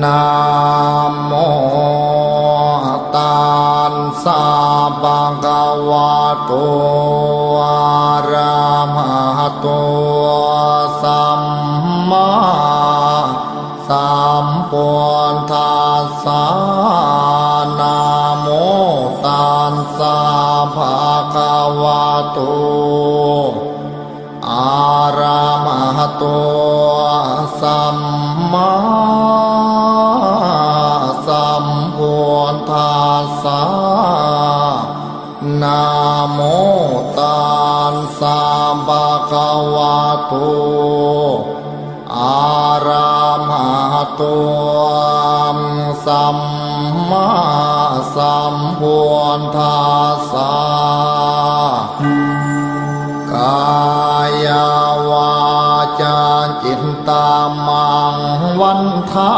นะโมตัสสะภะคะวะโตอะระหะโตสัมมาสัมพุทธัสสะนะโมตัสสะภะคะวะโตอะระหะโตสัมมาสัมพุทธัสสะนะโมตัสสะภะคะวะโตอะระหะโตสัมมาสัมพุทธัสสะกายวาจาจิตตามังวันทา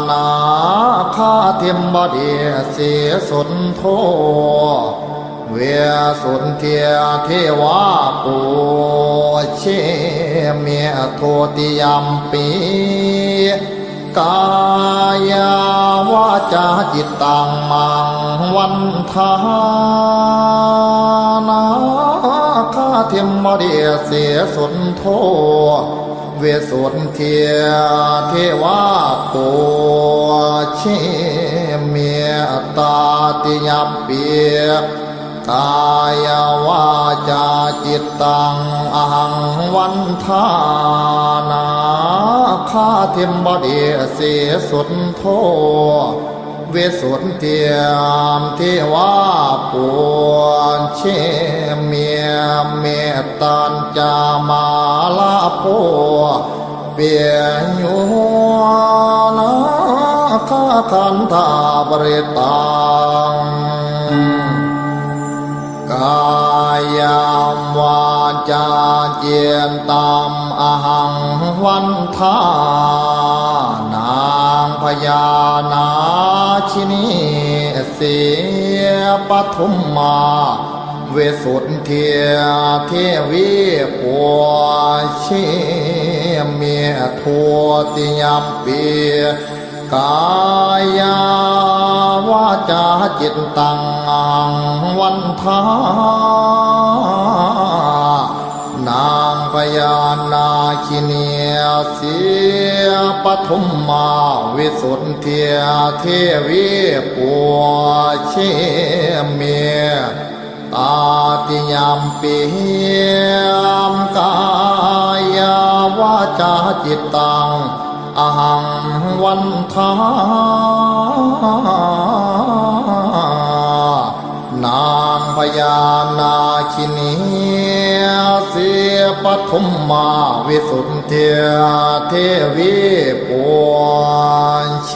นาคาเทมบดีเสียสุนโทเวสุนเทียเทวาปูเชเมียโทติยัมปีกายวาจาจิตตังมังวันทานาคาเทมบดีเสียสุนโทเวสุนเทียเทวาปูเชเมียตาติยัมปีกายวาจาจิตตังอหังวันทานาคาเทมบดีเสียสุนโทเวสุนเทียมเทวาปูเชเมียเมตตัญจามาลาโพเปียยุนาคาคันธาบริตังกายามวาจาเจียนตามอหังวันทานางพญานาชินีเสียปทุมมาเวสุนเทียเทวีปัวเชเมียทัวติยัมปีกายาวาจาจิตตังวันทานางพญานาคิเนียเสียปทุมมาวิสุทธิเทวีปัวเชเมียตาติยัมปีมกายาวาจาจิตตังอหังวันทานางพญานาคินีเสียปทุมมาวิสุทธิเทวีปัวเช